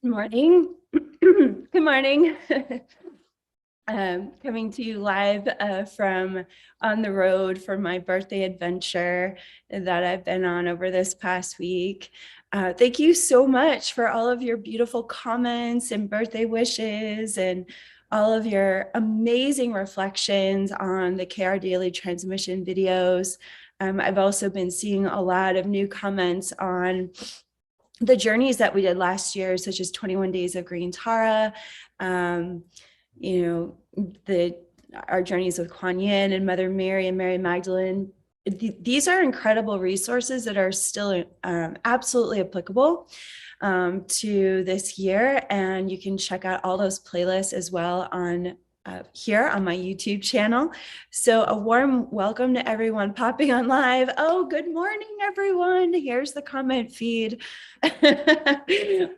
Good morning. Good morning. Coming to you live from on the road for my birthday adventure that I've been on over this past week. Thank you so much for all of your beautiful comments and birthday wishes and all of your amazing reflections on the KR Daily Transmission videos. I've also been seeing a lot of new comments on the journeys that we did last year, such as 21 Days of Green Tara, our journeys with Kuan Yin and Mother Mary and Mary Magdalene. These are incredible resources that are still absolutely applicable to this year. And you can check out all those playlists as well on here on my YouTube channel. So a warm welcome to everyone popping on live. Oh, good morning, everyone. Here's the comment feed.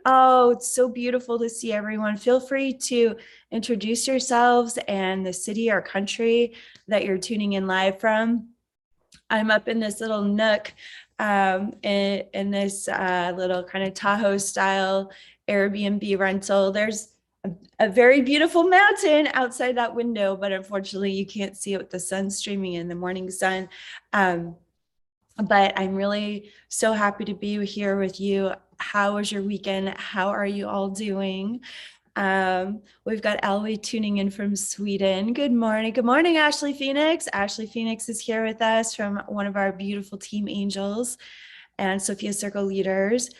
Oh, it's so beautiful to see everyone. Feel free to introduce yourselves and the city or country that you're tuning in live from. I'm up in this little nook in this little kind of Tahoe style Airbnb rental. There's a very beautiful mountain outside that window, but unfortunately you can't see it with the sun streaming in, the morning sun. But I'm really so happy to be here with you. How was your weekend? How are you all doing? We've got Elwie tuning in from Sweden. Good morning. Good morning, Ashley Phoenix. Ashley Phoenix is here with us from one of our beautiful team angels and Sophia Circle leaders.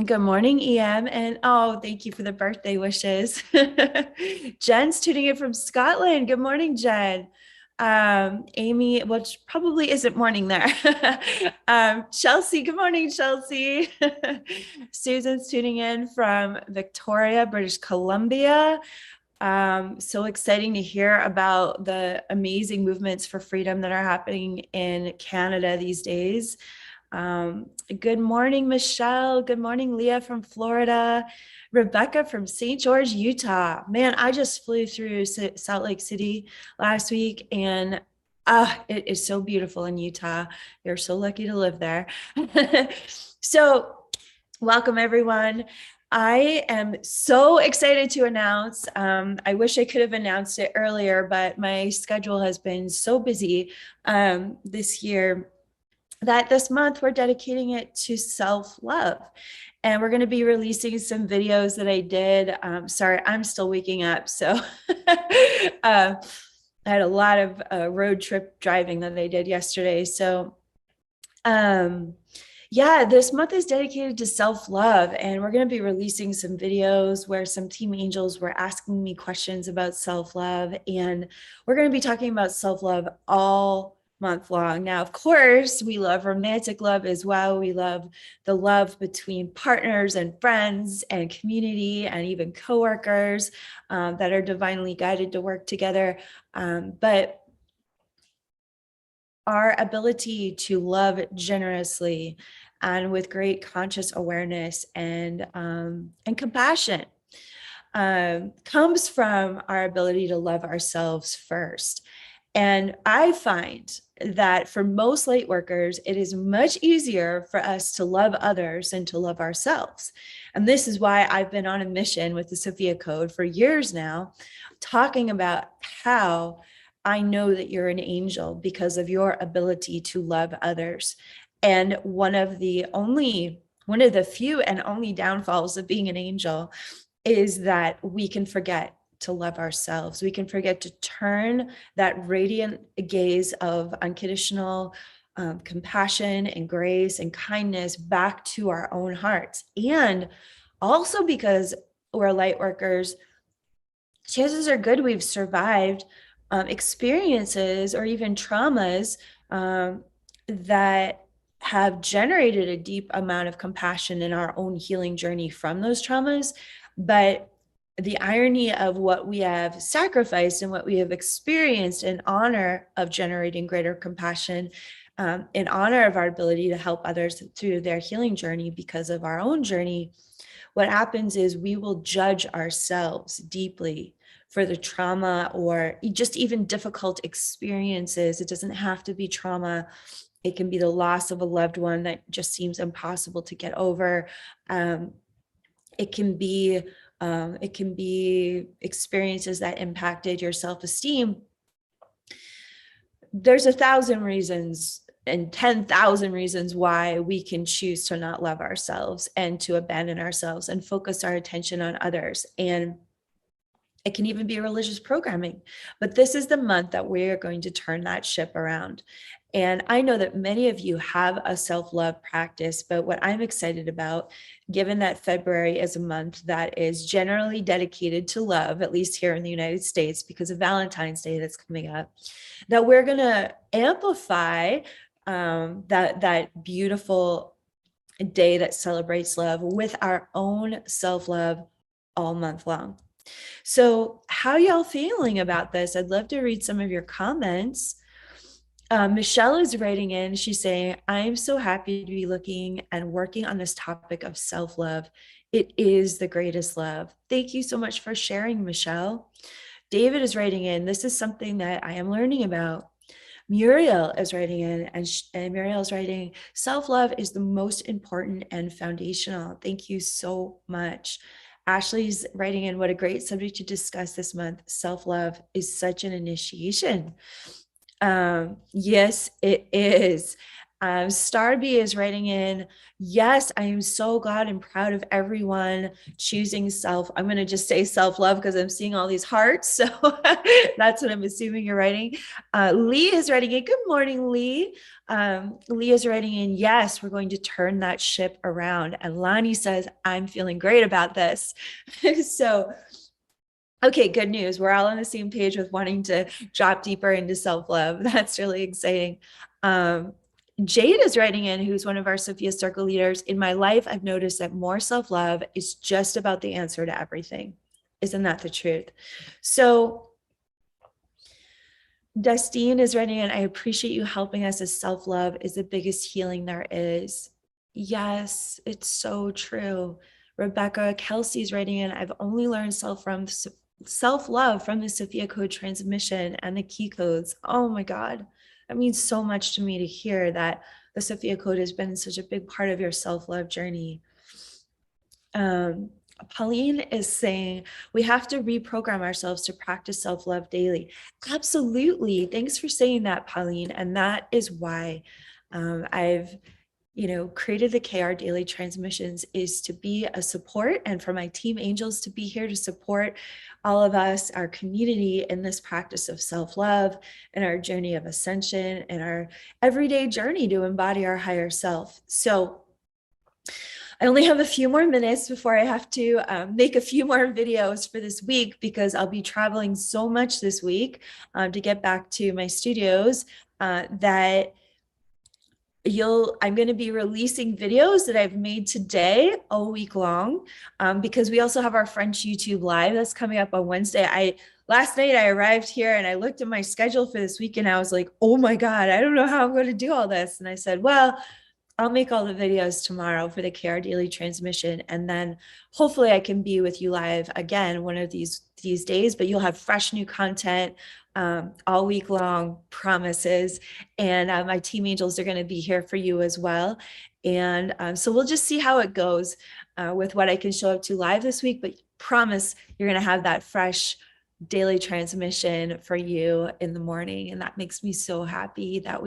Good morning, EM. And oh, thank you for the birthday wishes. Jen's tuning in from Scotland. Good morning, Jen. Amy, which probably isn't morning there. Chelsea, good morning, Chelsea. Susan's tuning in from Victoria, British Columbia. So exciting to hear about the amazing movements for freedom that are happening in Canada these days. Good morning, Michelle. Good morning, Leah from Florida. Rebecca from St. George, Utah. Man, I just flew through Salt Lake City last week, and it is so beautiful in Utah. You're so lucky to live there. So welcome, everyone. I am so excited to announce, I wish I could have announced it earlier, but my schedule has been so busy this year that this month we're dedicating it to self-love. And we're going to be releasing some videos that I did. Sorry, I'm still waking up. So I had a lot of road trip driving that I did yesterday. So yeah, this month is dedicated to self-love, and we're going to be releasing some videos where some team angels were asking me questions about self-love, and we're going to be talking about self-love all month long. Now, of course, we love romantic love as well. We love the love between partners and friends and community and even coworkers that are divinely guided to work together. But our ability to love generously and with great conscious awareness and compassion comes from our ability to love ourselves first. And I find that for most light workers, it is much easier for us to love others than to love ourselves. And this is why I've been on a mission with the Sophia Code for years now, talking about how I know that you're an angel because of your ability to love others. And one of the few and only downfalls of being an angel is that we can forget to love ourselves. We can forget to turn that radiant gaze of unconditional compassion and grace and kindness back to our own hearts. And also because we're light workers, chances are good we've survived experiences or even traumas that have generated a deep amount of compassion in our own healing journey from those traumas. But the irony of what we have sacrificed and what we have experienced in honor of generating greater compassion, in honor of our ability to help others through their healing journey because of our own journey, what happens is we will judge ourselves deeply for the trauma or just even difficult experiences. It doesn't have to be trauma. It can be the loss of a loved one that just seems impossible to get over. It can be experiences that impacted your self-esteem. There's 1,000 reasons and 10,000 reasons why we can choose to not love ourselves and to abandon ourselves and focus our attention on others. And it can even be religious programming. But this is the month that we are going to turn that ship around. And I know that many of you have a self-love practice, but what I'm excited about, given that February is a month that is generally dedicated to love, at least here in the United States, because of Valentine's Day that's coming up, that we're going to amplify that beautiful day that celebrates love with our own self-love all month long. So how y'all feeling about this? I'd love to read some of your comments. Michelle is writing in, she's saying, I'm so happy to be looking and working on this topic of self-love. It is the greatest love. Thank you so much for sharing, Michelle. David is writing in, this is something that I am learning about. Muriel is writing in, and Muriel is writing, self-love is the most important and foundational. Thank you so much. Ashley's writing in, what a great subject to discuss this month. Self-love is such an initiation. Yes, it is. Starby is writing in, yes, I am so glad and proud of everyone choosing I'm going to just say self-love because I'm seeing all these hearts. So that's what I'm assuming you're writing. Lee is writing in, good morning, Lee. Lee is writing in, yes, we're going to turn that ship around. And Lonnie says, I'm feeling great about this. So okay, good news. We're all on the same page with wanting to drop deeper into self-love. That's really exciting. Jade is writing in, who's one of our Sophia Circle leaders. In my life, I've noticed that more self-love is just about the answer to everything. Isn't that the truth? So Dustine is writing in, I appreciate you helping us, as self-love is the biggest healing there is. Yes, it's so true. Rebecca Kelsey is writing in, I've only learned self-love from the Sophia code transmission and the key codes. Oh my God. That means so much to me to hear that the Sophia code has been such a big part of your self-love journey. Pauline is saying, we have to reprogram ourselves to practice self-love daily. Absolutely. Thanks for saying that, Pauline. And that is why I've created the KR daily transmissions, is to be a support, and for my team angels to be here to support all of us, our community, in this practice of self-love and our journey of ascension and our everyday journey to embody our higher self. So I only have a few more minutes before I have to make a few more videos for this week, because I'll be traveling so much this week to get back to my studios that I'm going to be releasing videos that I've made today all week long, because we also have our French YouTube live that's coming up on Wednesday. Last night I arrived here and I looked at my schedule for this week and I was like, oh my God, I don't know how I'm going to do all this. And I said, well, I'll make all the videos tomorrow for the KR Daily Transmission. And then hopefully I can be with you live again one of these days, but you'll have fresh new content all week long, promises. And my team angels are going to be here for you as well. And so we'll just see how it goes with what I can show up to live this week, but promise you're going to have that fresh daily transmission for you in the morning. And that makes me so happy that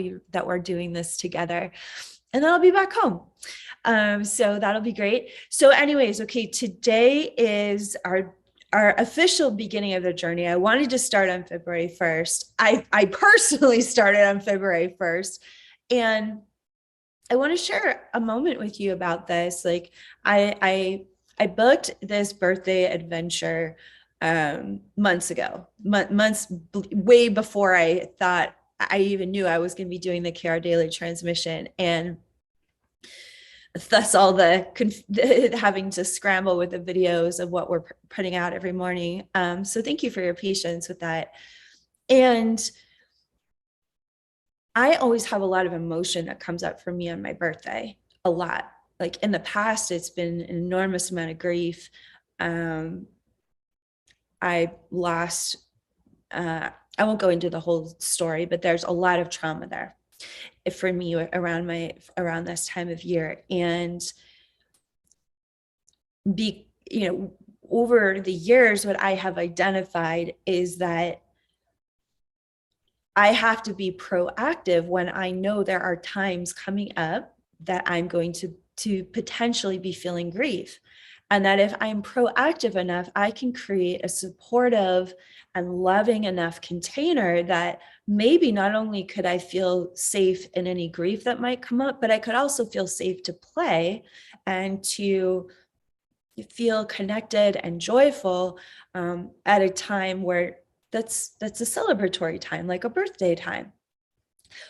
we're doing this together. And then I'll be back home. So that'll be great. So anyways, okay, today is our official beginning of the journey. I wanted to start on February 1st. I personally started on February 1st. And I want to share a moment with you about this. Like I booked this birthday adventure months ago, months way before I thought I even knew I was going to be doing the KR Daily Transmission, and thus all the having to scramble with the videos of what we're putting out every morning. So thank you for your patience with that. And I always have a lot of emotion that comes up for me on my birthday, a lot. Like in the past, it's been an enormous amount of grief. I lost, I won't go into the whole story, but there's a lot of trauma there for me around this time of year. And over the years, what I have identified is that I have to be proactive when I know there are times coming up that I'm going to potentially be feeling grief. And that if I'm proactive enough, I can create a supportive and loving enough container that maybe not only could I feel safe in any grief that might come up, but I could also feel safe to play and to feel connected and joyful at a time where that's a celebratory time, like a birthday time,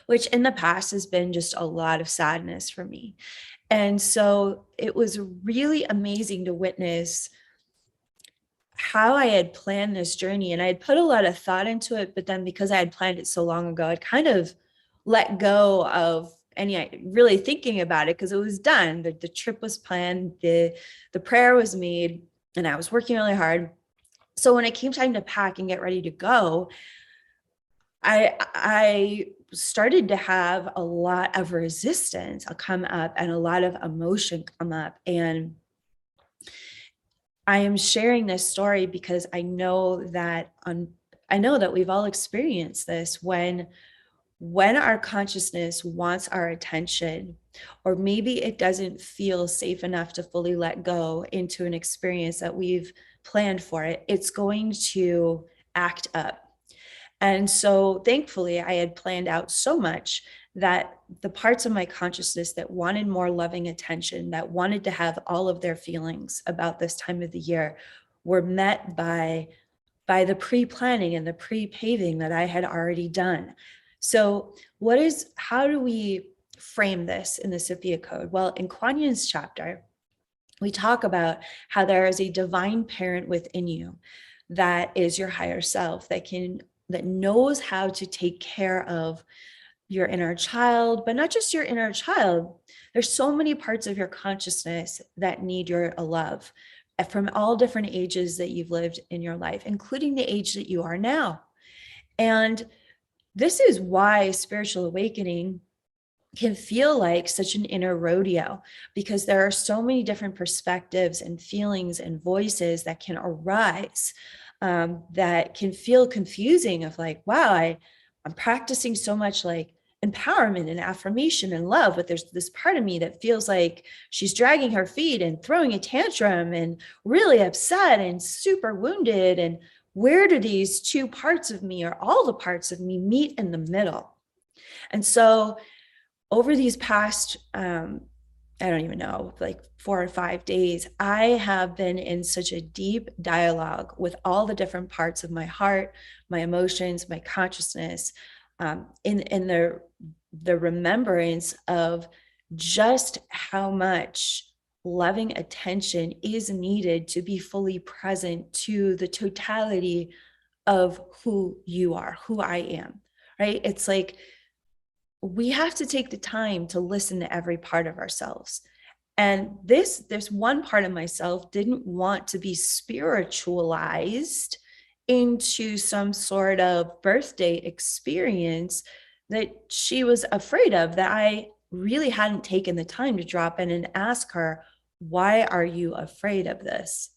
which in the past has been just a lot of sadness for me. And so it was really amazing to witness how I had planned this journey. And I had put a lot of thought into it, but then because I had planned it so long ago, I'd kind of let go of any really thinking about it because it was done. The trip was planned, the prayer was made, and I was working really hard. So when it came time to pack and get ready to go, I started to have a lot of resistance come up and a lot of emotion come up. And I am sharing this story because I know that we've all experienced this when our consciousness wants our attention, or maybe it doesn't feel safe enough to fully let go into an experience that we've planned for it, it's going to act up. And so thankfully, I had planned out so much that the parts of my consciousness that wanted more loving attention, that wanted to have all of their feelings about this time of the year, were met by the pre-planning and the pre-paving that I had already done. So how do we frame this in the Sophia Code? Well, in Kuan Yin's chapter, we talk about how there is a divine parent within you that is your higher self, that knows how to take care of your inner child, but not just your inner child. There's so many parts of your consciousness that need your love from all different ages that you've lived in your life, including the age that you are now. And this is why spiritual awakening can feel like such an inner rodeo, because there are so many different perspectives and feelings and voices that can arise that can feel confusing of like, wow, I'm practicing so much like empowerment and affirmation and love, but there's this part of me that feels like she's dragging her feet and throwing a tantrum and really upset and super wounded. And where do these two parts of me, or all the parts of me, meet in the middle? And so over these past, I don't even know, like 4 or 5 days, I have been in such a deep dialogue with all the different parts of my heart, my emotions, my consciousness, in the remembrance of just how much loving attention is needed to be fully present to the totality of who you are, who I am, right? It's like we have to take the time to listen to every part of ourselves. And this one part of myself didn't want to be spiritualized into some sort of birthday experience that she was afraid of, that I really hadn't taken the time to drop in and ask her, why are you afraid of this?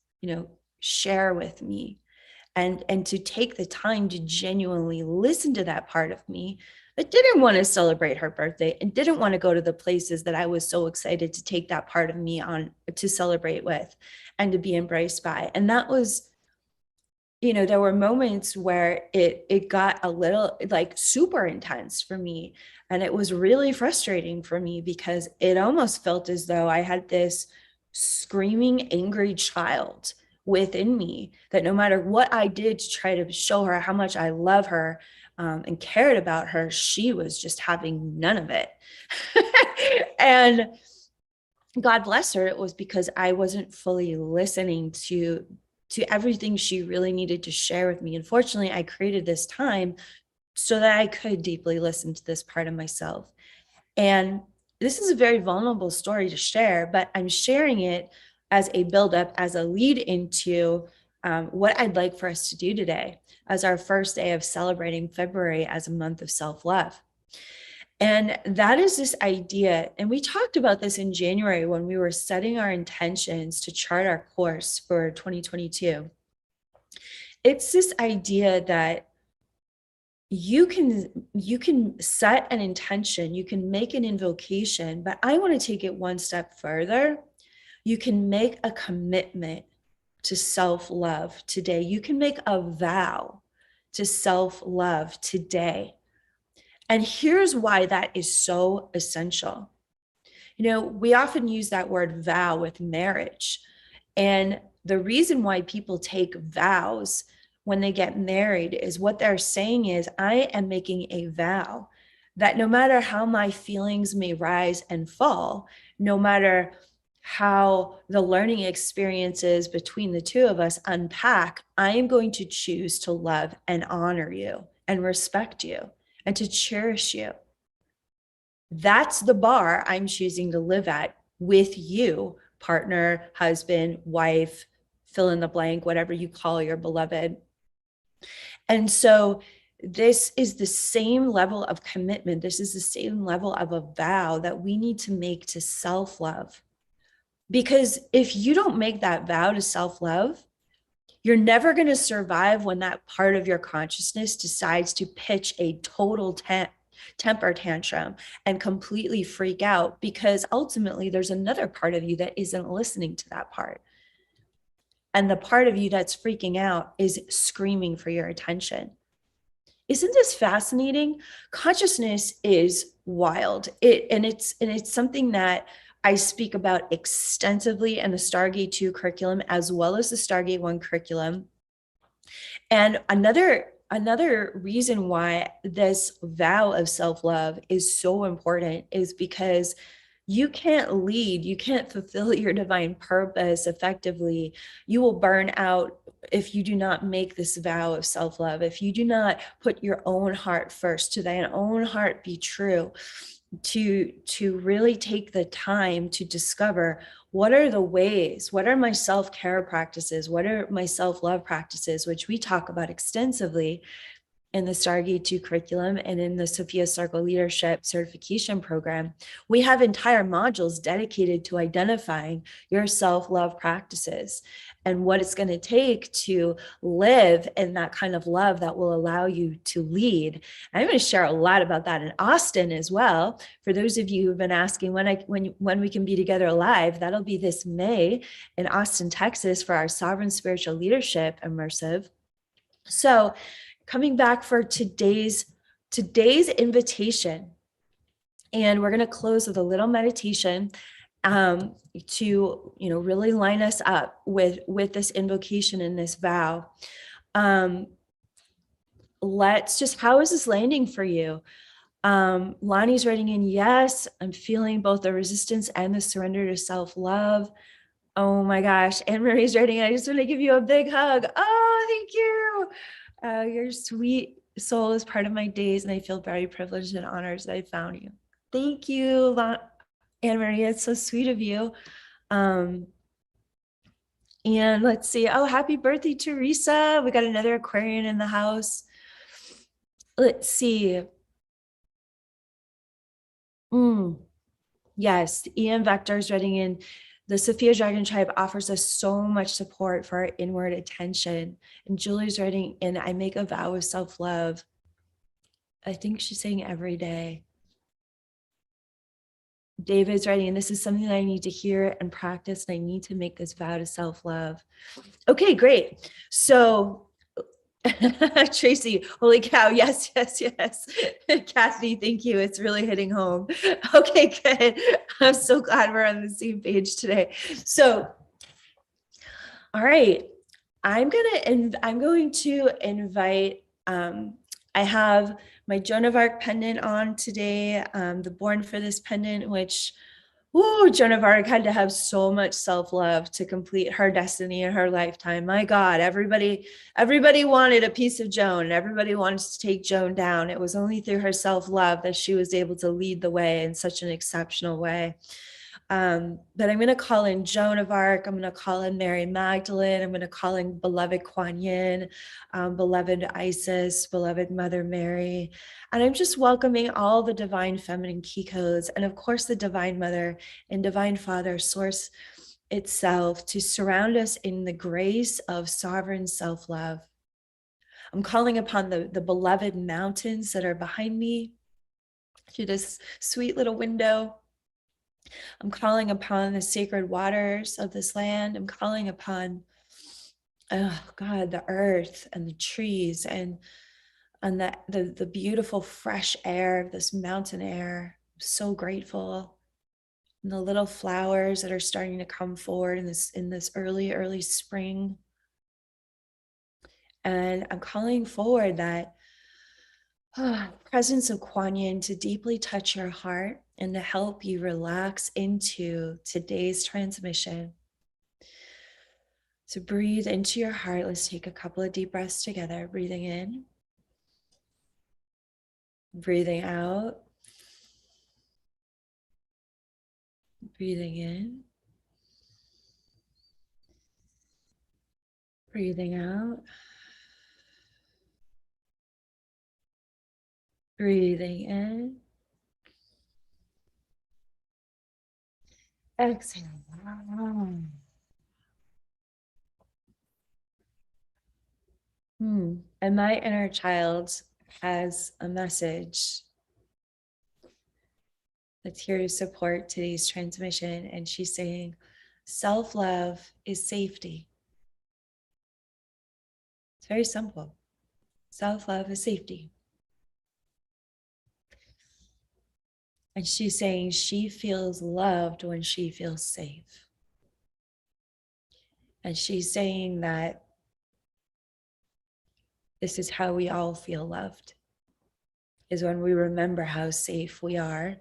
Share with me. And to take the time to genuinely listen to that part of me that didn't want to celebrate her birthday and didn't want to go to the places that I was so excited to take that part of me on to celebrate with and to be embraced by. And that was, there were moments where it got a little like super intense for me. And it was really frustrating for me because it almost felt as though I had this screaming, angry child within me that no matter what I did to try to show her how much I love her and cared about her, she was just having none of it. And God bless her, it was because I wasn't fully listening to everything she really needed to share with me. Unfortunately, I created this time so that I could deeply listen to this part of myself. And this is a very vulnerable story to share, but I'm sharing it as a buildup, as a lead into what I'd like for us to do today as our first day of celebrating February as a month of self-love. And that is this idea. And we talked about this in January when we were setting our intentions to chart our course for 2022. It's this idea that you can set an intention, you can make an invocation, but I want to take it one step further. You can make a commitment to self-love today. You can make a vow to self-love today. And here's why that is so essential. You know, we often use that word vow with marriage. And the reason why people take vows when they get married is what they're saying is, I am making a vow that no matter how my feelings may rise and fall, no matter how the learning experiences between the two of us unpack, I am going to choose to love and honor you and respect you and to cherish you. That's the bar I'm choosing to live at with you, partner, husband, wife, fill in the blank, whatever you call your beloved. And so this is the same level of commitment. This is the same level of a vow that we need to make to self-love. Because if you don't make that vow to self-love, you're never going to survive when that part of your consciousness decides to pitch a total temper tantrum and completely freak out, because ultimately there's another part of you that isn't listening to that part. And the part of you that's freaking out is screaming for your attention. Isn't this fascinating? Consciousness is wild. It's something that I speak about extensively in the Stargate 2 curriculum, as well as the Stargate 1 curriculum. And another reason why this vow of self-love is so important is because you can't lead, you can't fulfill your divine purpose effectively. You will burn out if you do not make this vow of self-love, if you do not put your own heart first, to thine own heart be true, to really take the time to discover what are the ways, what are my self-care practices, what are my self-love practices, which we talk about extensively in the Stargate 2 curriculum and in the Sophia Circle Leadership Certification Program. We have entire modules dedicated to identifying your self-love practices and what it's going to take to live in that kind of love that will allow you to lead. I'm going to share a lot about that in Austin as well. For those of you who've been asking when we can be together live, that'll be this May in Austin, Texas, for our Sovereign Spiritual Leadership Immersive. So coming back for today's invitation, and we're going to close with a little meditation to really line us up with this invocation and this vow. Let's just, how is this landing for you? Lonnie's writing in, yes, I'm feeling both the resistance and the surrender to self-love. Oh my gosh. Anne Marie's writing, I just want to give you a big hug. Oh, thank you. Your sweet soul is part of my days, and I feel very privileged and honored that I found you. Thank you, Anne Marie. It's so sweet of you. And let's see. Oh, happy birthday, Teresa. We got another Aquarian in the house. Let's see. Yes, Ian Vector is writing in. The Sophia Dragon Tribe offers us so much support for our inward attention. And Julie's writing in, I make a vow of self-love. I think she's saying every day. David's writing, and this is something that I need to hear and practice, and I need to make this vow to self-love. Okay, great. So Tracy, holy cow. Yes. Kathy, thank you. It's really hitting home. Okay, good. I'm so glad we're on the same page today. So, all right, I'm going to invite, I have my Joan of Arc pendant on today, the Born for This pendant, which Joan of Arc had to have so much self-love to complete her destiny in her lifetime. My God, everybody wanted a piece of Joan. Everybody wanted to take Joan down. It was only through her self-love that she was able to lead the way in such an exceptional way. But I'm going to call in Joan of Arc. I'm going to call in Mary Magdalene. I'm going to call in beloved Kuan Yin, beloved Isis, beloved Mother Mary. And I'm just welcoming all the divine feminine key codes, and of course, the Divine Mother and Divine Father, Source itself, to surround us in the grace of sovereign self-love. I'm calling upon the beloved mountains that are behind me through this sweet little window. I'm calling upon the sacred waters of this land. I'm calling upon, oh God, the earth and the trees and the beautiful fresh air of this mountain air. I'm so grateful. And the little flowers that are starting to come forward in this early spring. And I'm calling forward that presence of Kuan Yin to deeply touch your heart and to help you relax into today's transmission. So breathe into your heart. Let's take a couple of deep breaths together. Breathing in, breathing out, breathing in, breathing out, breathing in, exhale. And my inner child has a message that's here to support today's transmission. And she's saying, self-love is safety. It's very simple. Self-love is safety. And she's saying she feels loved when she feels safe. And she's saying that this is how we all feel loved, is when we remember how safe we are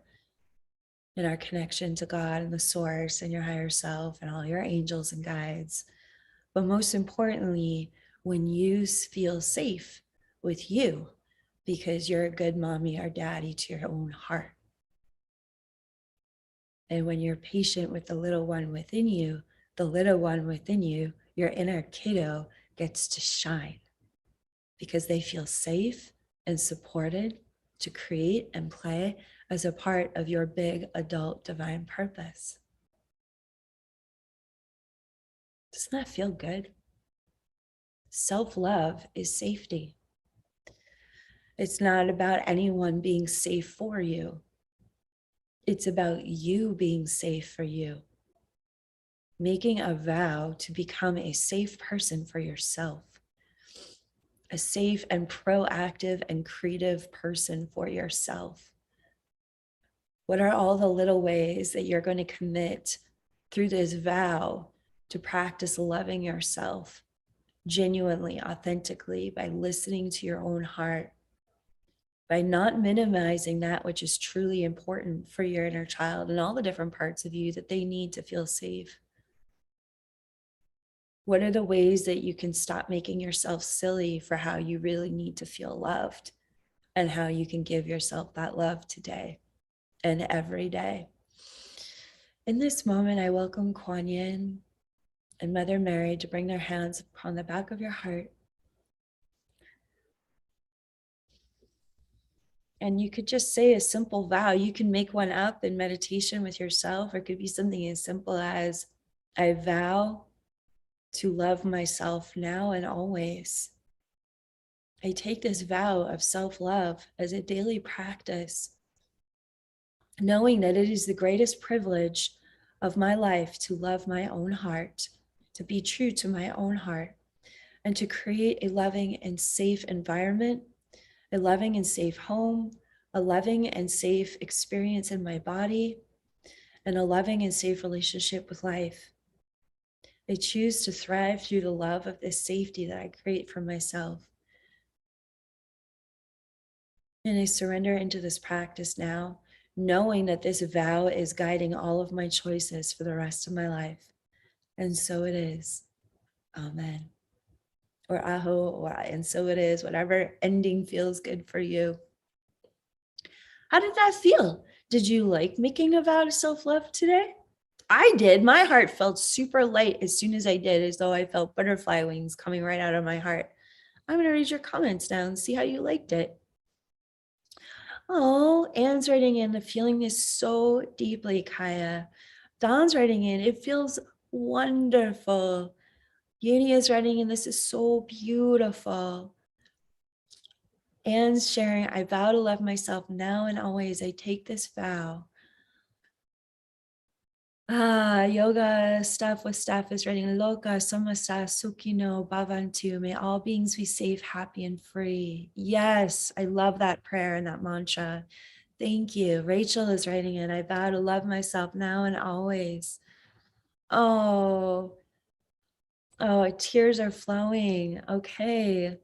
in our connection to God and the source and your higher self and all your angels and guides. But most importantly, when you feel safe with you, because you're a good mommy or daddy to your own heart. And when you're patient with the little one within you, the little one within you, your inner kiddo, gets to shine because they feel safe and supported to create and play as a part of your big adult divine purpose. Doesn't that feel good? Self-love is safety. It's not about anyone being safe for you. It's about you being safe for you. Making a vow to become a safe person for yourself. A safe and proactive and creative person for yourself. What are all the little ways that you're going to commit through this vow to practice loving yourself genuinely, authentically, by listening to your own heart, by not minimizing that which is truly important for your inner child and all the different parts of you that they need to feel safe? What are the ways that you can stop making yourself silly for how you really need to feel loved and how you can give yourself that love today and every day? In this moment, I welcome Kuan Yin and Mother Mary to bring their hands upon the back of your heart. And you could just say a simple vow. You can make one up in meditation with yourself, or it could be something as simple as, I vow to love myself now and always. I take this vow of self-love as a daily practice, knowing that it is the greatest privilege of my life to love my own heart, to be true to my own heart, and to create a loving and safe environment, a loving and safe home, a loving and safe experience in my body, and a loving and safe relationship with life. I choose to thrive through the love of this safety that I create for myself. And I surrender into this practice now, knowing that this vow is guiding all of my choices for the rest of my life. And so it is. Amen. Or aho, or and so it is, whatever ending feels good for you. How did that feel? Did you like making a vow to self-love today? I did. My heart felt super light as soon as I did, as though I felt butterfly wings coming right out of my heart. I'm going to read your comments now and see how you liked it. Oh, Anne's writing in, the feeling this so deeply, Kaia. Don's writing in, it feels wonderful. Uni is writing in, this is so beautiful. Anne's sharing, I vow to love myself now and always. I take this vow. Yoga stuff with staff is writing, Loka samasta sukino bhavantu. May all beings be safe, happy, and free. Yes, I love that prayer and that mantra. Thank you. Rachel is writing it. I vow to love myself now and always. Oh, tears are flowing. Okay.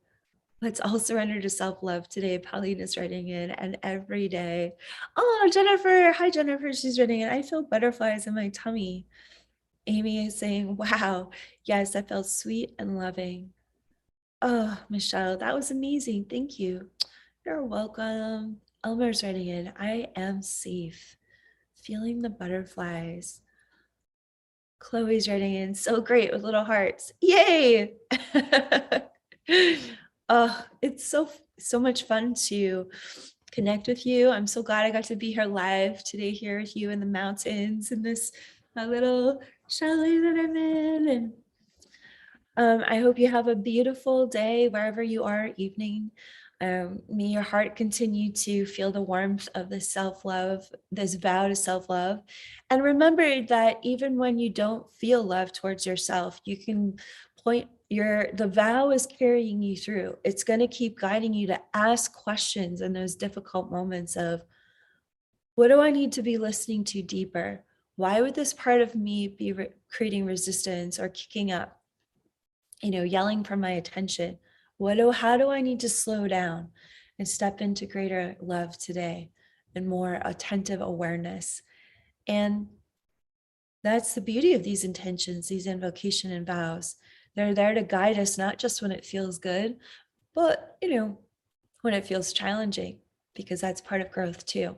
Let's all surrender to self-love today. Pauline is writing in, and every day. Oh, Jennifer. Hi, Jennifer. She's writing in. I feel butterflies in my tummy. Amy is saying, wow, yes, that felt sweet and loving. Oh, Michelle, that was amazing. Thank you. You're welcome. Elmer's writing in, I am safe. Feeling the butterflies. Chloe's writing in, so great with little hearts. Yay! Oh, it's so much fun to connect with you. I'm so glad I got to be here live today here with you in the mountains in this my little chalet that I'm in. And I hope you have a beautiful day wherever you are, evening. May your heart continue to feel the warmth of this self-love, this vow to self-love. And remember that even when you don't feel love towards yourself, you can point the vow is carrying you through. It's going to keep guiding you to ask questions in those difficult moments of, what do I need to be listening to deeper? Why would this part of me be creating resistance or kicking up? Yelling for my attention. How do I need to slow down and step into greater love today and more attentive awareness? And that's the beauty of these intentions, these invocation and vows. They're there to guide us, not just when it feels good, but, when it feels challenging, because that's part of growth too.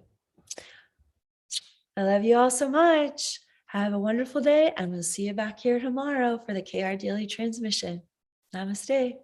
I love you all so much. Have a wonderful day, and we'll see you back here tomorrow for the KR Daily Transmission. Namaste.